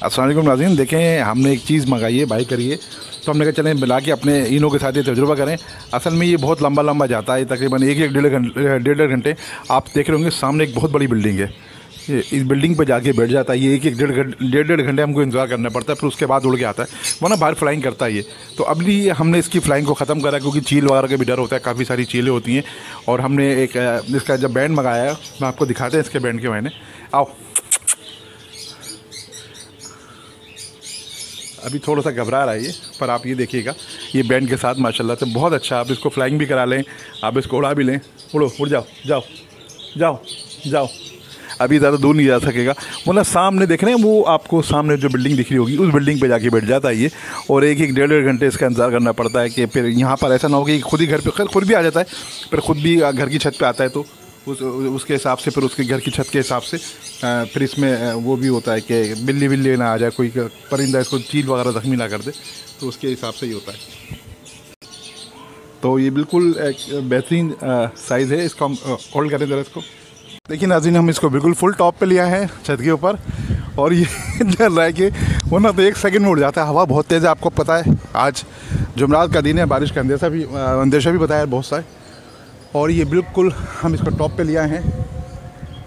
अस्सलाम वालेकुम नाज़रीन, देखें हमने एक चीज़ मंगाई है, बाई करी है, तो हमने कहा चलें मिला के अपने इनों के साथ ये तजुर्बा करें। असल में ये बहुत लंबा जाता है, तकरीबन एक डेढ़ घंटे। आप देख रहे होंगे सामने एक बहुत बड़ी बिल्डिंग है, ये इस बिल्डिंग पे जाके बैठ जाता है। ये एक डेढ़ घंटे हमको इंतज़ार करना पड़ता है, फिर उसके बाद उड़ के आता है, वरना बाहर फ्लाइंग करता है ये। तो अभी हमने इसकी फ़्लाइंग को ख़त्म करा, क्योंकि चील वगैरह का भी डर होता है, काफ़ी सारी चीलें होती हैं। और हमने एक इसका जब बैंड मंगाया है, मैं आपको दिखाते हैं इसके बैंड के मायने। आओ, अभी थोड़ा सा घबरा रहा है ये, पर आप ये देखिएगा, ये बैंड के साथ माशाल्लाह से बहुत अच्छा। आप इसको फ्लाइंग भी करा लें, आप इसको उड़ा भी लें। उड़ो, उड़ जाओ, जाओ जाओ जाओ। अभी ज़्यादा दूर नहीं जा सकेगा, मतलब सामने देख रहे हैं वो आपको सामने जो बिल्डिंग दिख रही होगी उस बिल्डिंग पे जाके बैठ जाता है ये। और एक डेढ़ घंटे इसका इंतज़ार करना पड़ता है कि फिर यहाँ पर ऐसा ना हो कि खुद ही घर पे, खैर खुद भी आ जाता है, पर खुद भी घर की छत पे आता है, तो उसके हिसाब से फिर उसके घर की छत के हिसाब से फिर इसमें वो भी होता है कि बिल्ली ना आ जाए, कोई परिंदा इसको चील वगैरह ज़ख्मी ना कर दे, तो उसके हिसाब से ही होता है। तो ये बिल्कुल एक बेहतरीन साइज़ है। इसको हम होल्ड करें ज़रा इसको। देखिए नाज़रीन, हम इसको बिल्कुल फुल टॉप पे लिया है छत के ऊपर, और ये डर रहा है कि वरना तो एक सेकंड में उड़ जाता है। हवा बहुत तेज़ है, आपको पता है आज जुमेरात का दिन है, बारिश का अंदेशा भी बताया बहुत सा है। और ये बिल्कुल हम इसको टॉप पे लिया है,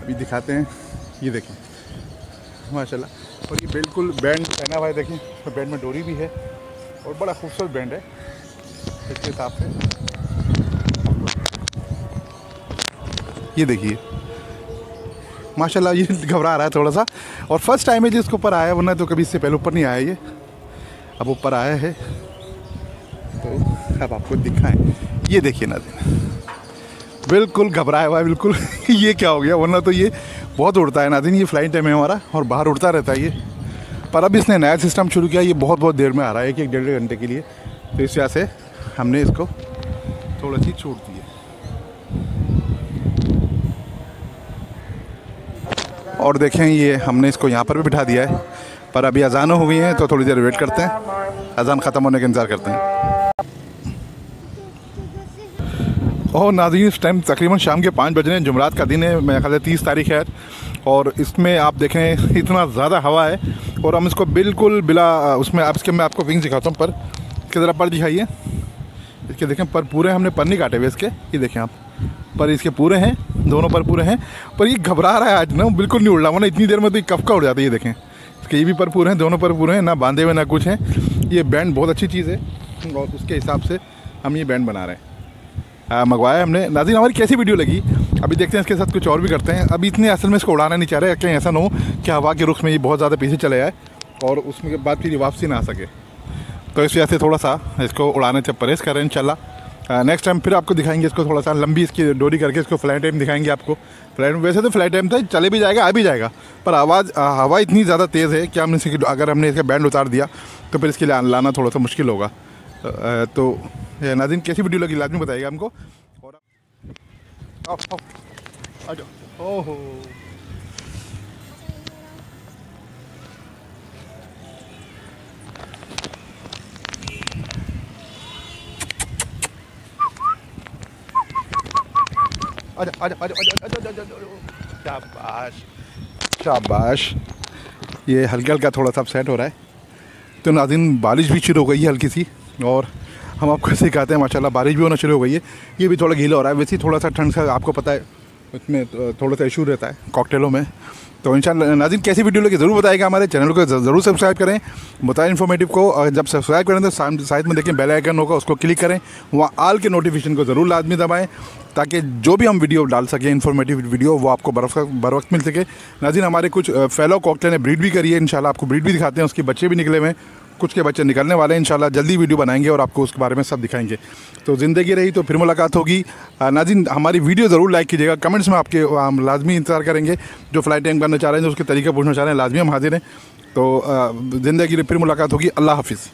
अभी दिखाते हैं। ये देखें माशाल्लाह, और ये बिल्कुल बैंड पहना हुआ है, देखें तो बैंड में डोरी भी है और बड़ा खूबसूरत बैंड है इसके हिसाब से। ये देखिए माशाल्लाह, ये घबरा रहा है थोड़ा सा, और फर्स्ट टाइम है जिसके ऊपर आया, वरना तो कभी इससे पहले ऊपर नहीं आया ये, अब ऊपर आया है। तो अब आपको दिखाएं, ये देखिए नाज़रीन, बिल्कुल घबराया हुआ है बिल्कुल। ये क्या हो गया, वरना तो ये बहुत उड़ता है नाज़रीन। ये फ्लाइट टाइम है हमारा और बाहर उड़ता रहता है ये, पर अब इसने नया सिस्टम शुरू किया, ये बहुत देर में आ रहा है, एक डेढ़ घंटे के लिए। तो इस वजह से हमने इसको थोड़ी सी छूट दी है। और देखें, ये हमने इसको यहाँ पर भी बिठा दिया है, पर अभी अजान हो गई है, तो थोड़ी देर वेट करते हैं, अजान ख़त्म होने का इंतज़ार करते हैं। और नाज़रीन, इस टाइम तकरीबन शाम के 5 बज रहे हैं, जुमेरात का दिन है, मेरे ख्याल से 30 तारीख है, और इसमें आप देखें इतना ज़्यादा हवा है, और हम इसको बिल्कुल बिला उसमें आप इसके मैं आपको विंग दिखाता हूँ। पर इसके ज़रा पर दिखाइए, इसके देखें पर पूरे हमने पर नहीं काटे हुए इसके, ये देखें आप, पर इसके पूरे हैं, दोनों पर पूरे हैं। पर ये घबरा रहा है आज ना, बिल्कुल नहीं उड़ रहा, वरना इतनी देर में तो कब का उड़ जाता है। ये देखें इसके ये भी पर पूरे हैं, दोनों पर पूरे हैं, ना बांधे हुए ना कुछ हैं। ये बैंड बहुत अच्छी चीज़ है, और उसके हिसाब से हम ये बैंड बना रहे हैं, मंगवाया हमने। नाज़रीन, हमारी कैसी वीडियो लगी अभी देखते हैं, इसके साथ कुछ और भी करते हैं। अभी इतने असल में इसको उड़ाना नहीं चाह रहे, कहीं ऐसा ना हो कि हवा के रुख में ये बहुत ज़्यादा पीछे चले जाए और उसमें के बाद फिर वापसी ना आ सके। तो इस वजह से थोड़ा सा इसको उड़ाने से परहेज़ करें इंशाल्लाह। नेक्स्ट टाइम फिर आपको दिखाएंगे इसको, थोड़ा सा लंबी इसकी डोरी करके इसको फ्लाइट टाइम दिखाएंगे आपको। फ्लाइट वैसे तो फ्लाइट टाइम था, चले भी जाएगा आ भी जाएगा, पर हवा इतनी ज़्यादा तेज़ है कि हमने अगर हमने इसका बैंड उतार दिया तो फिर इसके लिए लाना थोड़ा सा मुश्किल होगा। तो नाज़रीन, कैसी वीडियो लगी लाजमी बताइएगा हमको। और आ जाओ, ओहो शाबाश शाबाश। ये हल्का थोड़ा सा सेट हो रहा है। तो नाज़रीन, बारिश भी शुरू हो गई है हल्की सी, और हम आपको ऐसे कहते हैं माशाल्लाह बारिश भी होना शुरू हो गई है। ये भी थोड़ा गीला हो रहा है, वैसे ही थोड़ा सा ठंड का आपको पता है, इसमें थोड़ा सा इशू रहता है कॉकटेलों में। तो इंशाल्लाह नाज़रीन, कैसी वीडियो लगी ज़रूर बताइएगा, हमारे चैनल को ज़रूर सब्सक्राइब करें, बताएं इन्फॉर्मेटिव को। और जब सब्सक्राइब करें तो साइड में देखें बेल आइकन होगा, उसको क्लिक करें, वहाँ आल के नोटिफिकेशन को ज़रूर लाजमी दबाएं, ताकि जो भी हम वीडियो डाल सकें इन्फॉर्मेटिव वीडियो, वो आपको बर वक्त मिल सके। नाज़रीन, हमारे कुछ फेलो कॉकटेल ने ब्रीड भी करी है, इंशाल्लाह आपको ब्रीड भी दिखाते हैं, उसके बच्चे भी निकले हुए हैं, कुछ के बच्चे निकलने वाले हैं। इंशाल्लाह जल्दी वीडियो बनाएंगे और आपको उसके बारे में सब दिखाएंगे। तो ज़िंदगी रही तो फिर मुलाकात होगी। नाज़रीन, हमारी वीडियो ज़रूर लाइक कीजिएगा, कमेंट्स में आपके हम लाजमी इंतज़ार करेंगे। जो फ्लाइट टाइम करना चाह रहे हैं, जो उसके तरीके पूछना चाह रहे हैं, लाजमी हम हाजिर हैं। तो ज़िंदगी रही फिर मुलाकात होगी। अल्लाह हाफिज़।